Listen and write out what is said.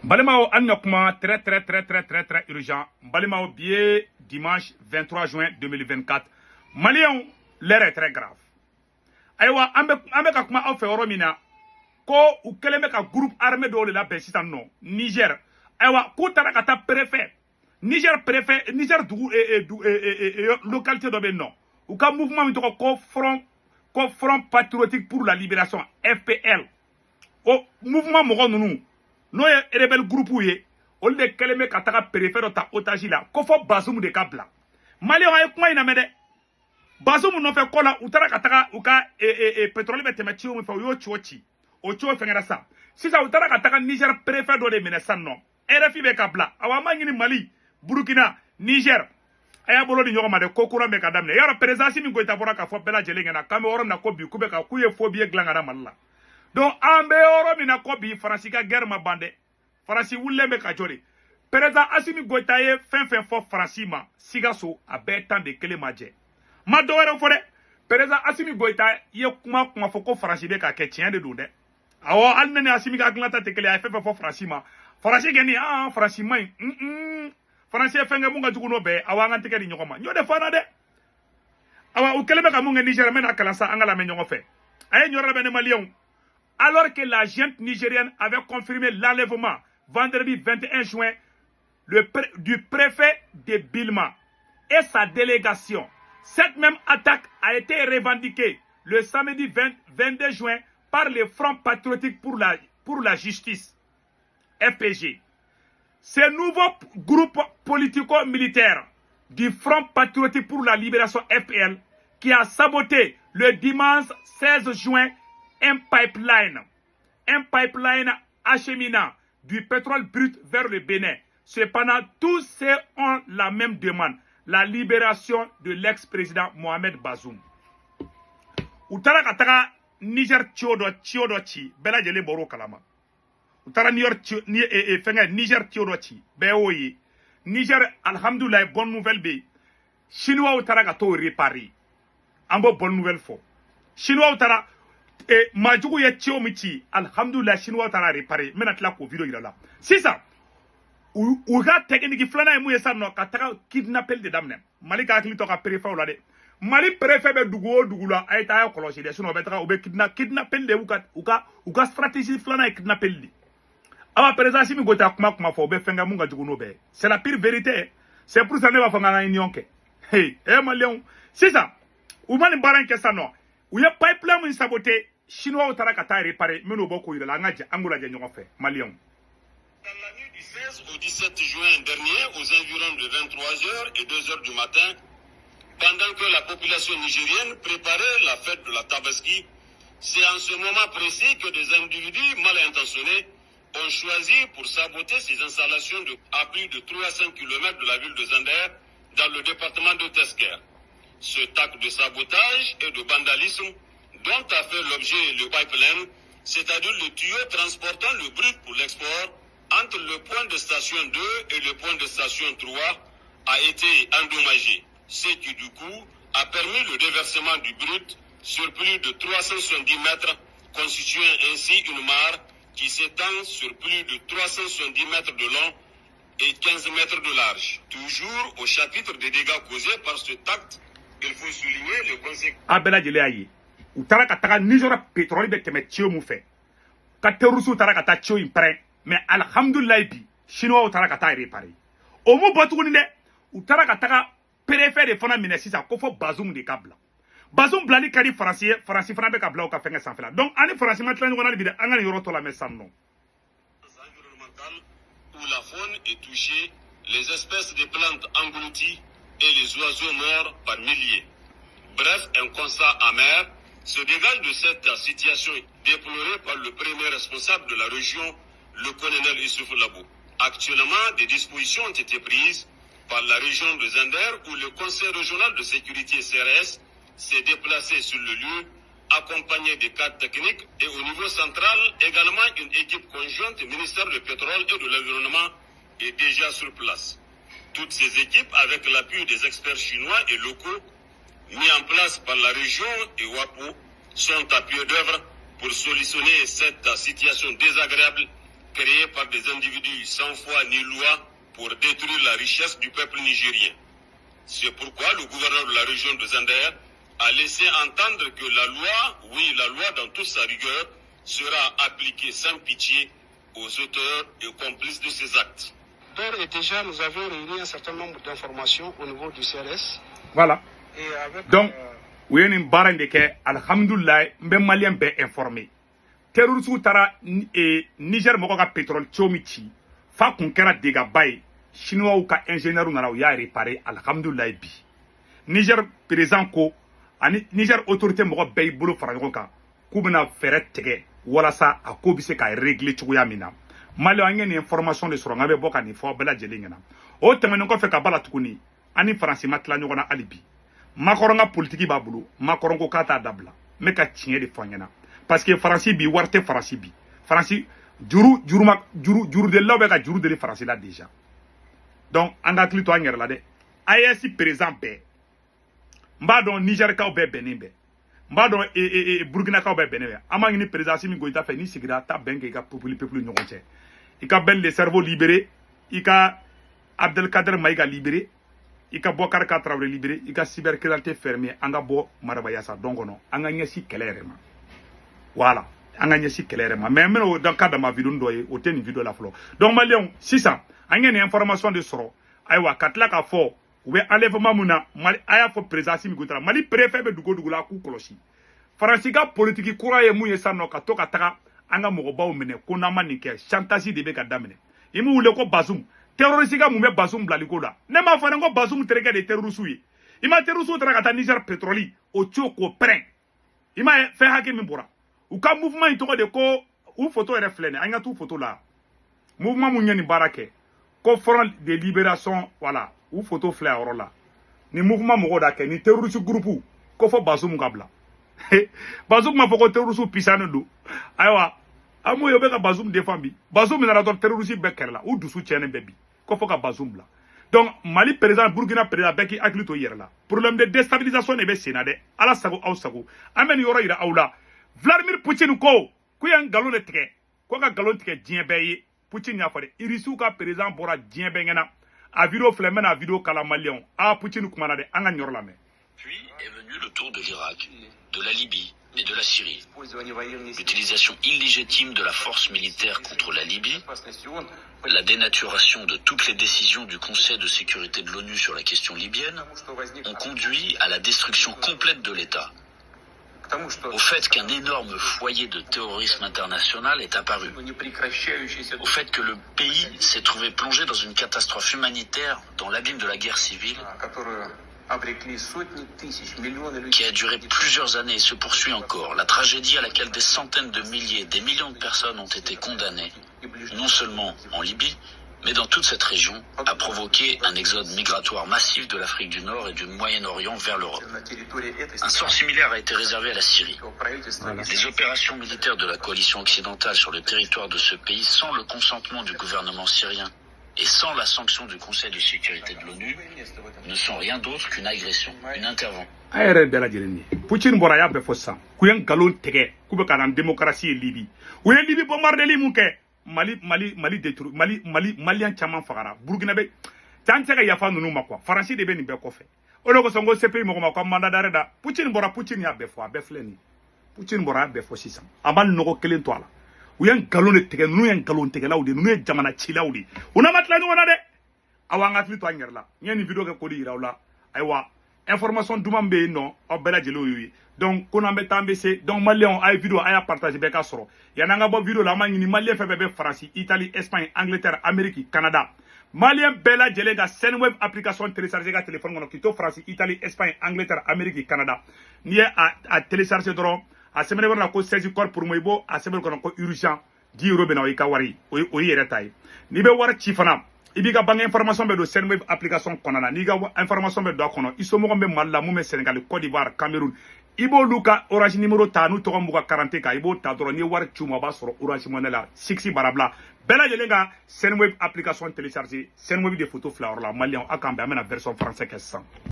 Balimao Annokma, très urgent. Balimao biais dimanche 23 juin 2024. Malion, l'air est très grave. Aïwa, Ambeka Kuma a fait Oromina. Ko ou Kelemeka groupe armé de la Bessitan non. Niger. Aïwa, Koutarakata préfet. Niger préfet, Niger localité de non. Ou ka mouvement ko front patriotique pour la libération, FPL. Au mouvement Moron nous. Nous rebelle groupe ouye. On de keleme kataka préfet ta otage là. Kofo Bazoum de Kabla. Mali on a quoi inamede. Bazoum non fait kola utara kataka uka pétrole betemeti on fait yo chochi. O cho fengera ça. Si ça utara kataka Niger préfet do de menaçant non. RFI be Kabla. Awama ngini Mali, Burkina, Niger. Aya bolo di nyoma de kokura me kadamne. Yara présidence mi goita bora ka fo bela jelinga na Cameroun na ko bi kube ka kuye phobie glangara malla. Donc, en dehors de Kobi, France ka guerre ma bande. France wulle me kajori. Président Assimi Goïta ye fin fort Francima. Sigaso a bétan de kele madje. Ma doere fode. Président Assimi Goïta ye kuma foko France be ka ketien de donde. Awo alnene Assimi ka glanta te kele a fin fort Francima. France geni Francima. France fenge munga jukuno be awanga te kele nyokoma. Nyode fana de. Awa ukele be ka munga Niger mena kalasa angala me nyoko fe. Aye nyora bene Malion. Alors que la junte nigérienne avait confirmé l'enlèvement vendredi 21 juin du préfet de Bilma et sa délégation. Cette même attaque a été revendiquée le samedi 22 juin par le Front patriotique pour la justice, FPG. Ce nouveau groupe politico-militaire du Front patriotique pour la libération, FPL, qui a saboté le dimanche 16 juin un pipeline acheminant du pétrole brut vers le Bénin. Cependant, tous ceux ont la même demande, la libération de l'ex-président Mohamed Bazoum. Utara kataka Niger Tiodochi, bela jele boro kalama. Utara Niger Tiodochi, beoye. Niger, alhamdoulilah, bonne nouvelle be. Chinois utara gato réparé. Ambo bonne nouvelle fo. Chinois utara majugu ye tio michi alhamdulillah chinois tara réparé menatla ko video ila c'est ça ou ga technique flana mu yesa no ka taka kidnapper de damne mali ka akili to ka préfet wala de mali préfet be dugula ay ta ko loji de sino be taka o be kidnapper de uka stratégie flana kidnapper di awa président simi gota kuma fo be fenga munga jugu no be c'est la pire vérité c'est pour ça ne va fa ngana union ke hey malion c'est ça ou mali baran ke ça non ou ya pipeline mu saboté chinois utara kata réparé meno boko ila ngaja angula je nyoko fe Malion. Dans la nuit du 16 au 17 juin dernier, aux environs de 23h et 2h du matin, pendant que la population nigérienne préparait la fête de la Tabaski, c'est en ce moment précis que des individus mal intentionnés ont choisi pour saboter ces installations à plus de 300 km de la ville de Zander, dans le département de Tesker. Cet acte de sabotage et de vandalisme dont a fait l'objet le pipeline, c'est-à-dire le tuyau transportant le brut pour l'export, entre le point de station 2 et le point de station 3, a été endommagé, ce qui du coup a permis le déversement du brut sur plus de 370 mètres, constituant ainsi une mare qui s'étend sur plus de 370 mètres de long et 15 mètres de large. Toujours au chapitre des dégâts causés par cet acte, il faut souligner le conséquences. Utara kataka Niger pétrole be teme tio mu fe. Katerusu utara kata tio impre. Mais alhamdulillah bi chinois utara kata réparé. O mu botu ni de utara kataka préfet de fona minesisa ko fo Bazoum de Kabla. Bazoum blani kadi français fana be Kabla o ka fenga sans fela. Donc ani français matlan ngona bi de angani yoro to la mesanno. Environnemental où la faune est touchée, les espèces de plantes englouties et les oiseaux morts par milliers. Bref, un constat amer se dégage de cette situation déplorée par le premier responsable de la région, le colonel Issouf Labo. Actuellement, des dispositions ont été prises par la région de Zander où le conseil régional de sécurité CRS s'est déplacé sur le lieu, accompagné des cadres techniques et au niveau central, également une équipe conjointe du ministère du pétrole et de l'environnement est déjà sur place. Toutes ces équipes, avec l'appui des experts chinois et locaux, mis en place par la région et WAPO, sont à pied d'œuvre pour solutionner cette situation désagréable créés par des individus sans foi ni loi pour détruire la richesse du peuple nigérien. C'est pourquoi le gouverneur de la région de Zander a laissé entendre que la loi, oui, la loi dans toute sa rigueur, sera appliquée sans pitié aux auteurs et complices de ces actes. Et déjà, nous avions réuni un certain nombre d'informations au niveau du CRS. Voilà. Et avec, donc, vous avez une barre de que, alhamdoulilah, même malien bien informé. Terrorisme tara Niger moko ka pétrole chomichi. Fa kun kera dega bay. Chinois ou ka ingénieur nana ou ya réparé alhamdoulilah bi. Niger président ko ani Niger autorité moko bay bolo fara ɲɔgɔn kan. K'u bena fɛrɛ tigɛ walasa a ko bi se ka régler cogoya min na. Mali an ye ni information de sɔrɔ n bɛ bɔ ka nin fɔ bɛɛ lajɛlen ɲɛna. O tɛmɛnen kɔfɛ ka bala tuguni ani Faransi ma tila ɲɔgɔn na hali bi. Macron ka politique b'a bolo. Macron ko k'a t'a dabila. N bɛ ka tiɲɛ de fɔ ɲɛna. Parce que Faransi bi wari tɛ Faransi bi. Faransi juru de law bɛ ka juru deli Faransi la déjà. Donc an ka hakili to an yɛrɛ la dɛ. AES président bɛɛ. N b'a dɔn Nigerikaw bɛɛ bɛnnen bɛɛ. N b'a dɔn Burkinakaw bɛɛ bɛnnen bɛɛ. An b'a ɲini président Assimi Goïta fɛ n'i sigira ta bɛn kɛ i ka peuple ni ɲɔgɔn cɛ. I ka bɛn le cerveau libéré. I ka Abdelkader Maïga libéré. I ka Bokar Ka Traoré libéré. I ka cybercriminalité fermé. An ka bɔ marabaya sa dɔn kɔnɔ. An ka ɲɛsin kɛlɛ yɛrɛ ma. Voilà. An ka ɲɛsin kɛlɛ yɛrɛ ma. Mais n bɛna o dans cadre ma vidéo dɔ ye o tɛ nin vidéo la fɔlɔ. Donc maliyɛnw sisan an ye nin information de sɔrɔ. Ayiwa ka tila k'a fɔ u bɛ enlèvement mun na Mali a y'a fɔ président Assimi Goïta Mali préfet bɛ dugu o dugu la k'u kɔlɔsi. Faransi ka politique kura ye mun ye sisan nɔ ka to ka taga an ka mɔgɔbaw minɛ ko n'an ma nin kɛ chantage de bɛ ka daminɛ. I m'u wele ko Bazoum. Terroriste ka mun bɛ Bazoum bilali ko la. Ne m'a fɔ ne ko Bazoum terikɛ de ye terroriste ye. I ma terroriste taara ka taa Niger pétrole o cogo k'o pɛrɛn. I ma ye fɛn hakɛ min bɔra. U ka mouvement in tɔgɔ de ko u photo yɛrɛ filɛ nin an ka t'u photo la. Mouvement mun ye nin baara kɛ. Ko front de libération voilà u photo filɛ a yɔrɔ la. Ni mouvement mɔgɔw da kɛ ni terroriste groupe ko fɔ Bazoum ka bila. Bazoum m'a fɔ ko terroriste pisanen don. Ayiwa an m'o ye o bɛ ka Bazoum défend bi. Bazoum nana dɔrɔn terroriste bɛɛ kɛlɛ la u dusu tiɲɛnen bɛɛ bi. Ko fɔ ka Bazoum bila. Donc Mali président Burkina président bɛɛ k'i hakili to i yɛrɛ la. Problème de déstabilisation de bɛ sen na dɛ. Ala sago aw sago. An bɛ nin yɔrɔ yira aw la. Vladimir Poutine ko k'u ye nkalon de tigɛ. Ko ka nkalon tigɛ diɲɛ bɛɛ ye. Poutine y'a fɔ dɛ. Irisiw ka président bɔra diɲɛ bɛɛ ɲɛna. A vidéo filɛ n bɛna vidéo kala maliyɛnw. Ah Poutine kumana dɛ. An ka nin yɔrɔ lamɛn. Puis est venu le tour de l'Irak, de la Libye et de la Syrie. L'utilisation illégitime de la force militaire contre la Libye, la dénaturation de toutes les décisions du Conseil de sécurité de l'ONU sur la question libyenne ont conduit à la destruction complète de l'État. Au fait qu'un énorme foyer de terrorisme international est apparu. Au fait que le pays s'est trouvé plongé dans une catastrophe humanitaire dans l'abîme de la guerre civile qui a duré plusieurs années et se poursuit encore. La tragédie à laquelle des centaines de milliers, des millions de personnes ont été condamnées, non seulement en Libye, mais dans toute cette région, a provoqué un exode migratoire massif de l'Afrique du Nord et du Moyen-Orient vers l'Europe. Un sort similaire a été réservé à la Syrie. Les opérations militaires de la coalition occidentale sur le territoire de ce pays, sans le consentement du gouvernement syrien et sans la sanction du Conseil de sécurité de l'ONU, ne sont rien d'autre qu'une agression, une intervention. Poutine bɔra y'a bɛɛ fɔ sisan k'u ye nkalon tigɛ k'u bɛ ka na démocratie ye Libye u ye Libye bombardeli mun kɛ Mali détruit malien caman fagara Burkina bɛ can tɛ ka yafa ninnu ma quoi Faransi de bɛ nin bɛɛ kɔfɛ o de kosɔn ko CPI mɔgɔ ma ko mandat d'arrêt da Poutine y'a bɛɛ fɔ a bɛɛ filɛ nin ye Poutine bɔra y'a bɛɛ fɔ sisan a ma nɔgɔ kelen to a la u ye nkalon de tigɛ ninnu ye nkalon tigɛlaw de ninnu ye jamana cilaw de u n'a ma tila ɲɔgɔn na dɛ awa an ka hakili to an yɛrɛ la n ye nin vidéo kɛ k'o de yira aw la ayiwa information duman bɛ yen nɔ aw bɛɛ lajɛlen y'o ye donc ko n'an bɛ taa an bɛ se donc maliyɛnw a ye vidéo a y'a partage bɛɛ ka sɔrɔ yan'an ka bɔ vidéo la an b'a ɲini maliyɛn fɛn fɛn bɛ Faransi Italie Espagne Angleterre Amérique Canada maliyɛn bɛɛ lajɛlen ka Senweb application télécharger ka téléphone kɔnɔ k'i to Faransi Italie Espagne Angleterre Amérique Canada n'i ye a télécharger dɔrɔn a sɛbɛnnen bɛ na ko 16 corps pour moi i b'o a sɛbɛn kɔnɔ ko urgent 10 € bɛ na o y'i ka wari o y'i yɛrɛ ta ye n'i bɛ wari ci fana i b'i ka banque information bɛ don Senweb application kɔnɔ na n'i ka information bɛ don a kɔnɔ i somɔgɔw bɛ Mali la mun bɛ Sénégal Côte d'Ivoire Cameroun i b'olu ka orange numéro ta n'u tɔgɔ m'u ka carte kan i b'o ta dɔrɔn n'i ye wari ci u ma a b'a sɔrɔ orange money la 6 bara bila bɛɛ lajɛlen ka Senweb application télécharger Senweb de photo fila yɔrɔ la maliyɛnw aw k'an bɛn an bɛna version français kɛ sisan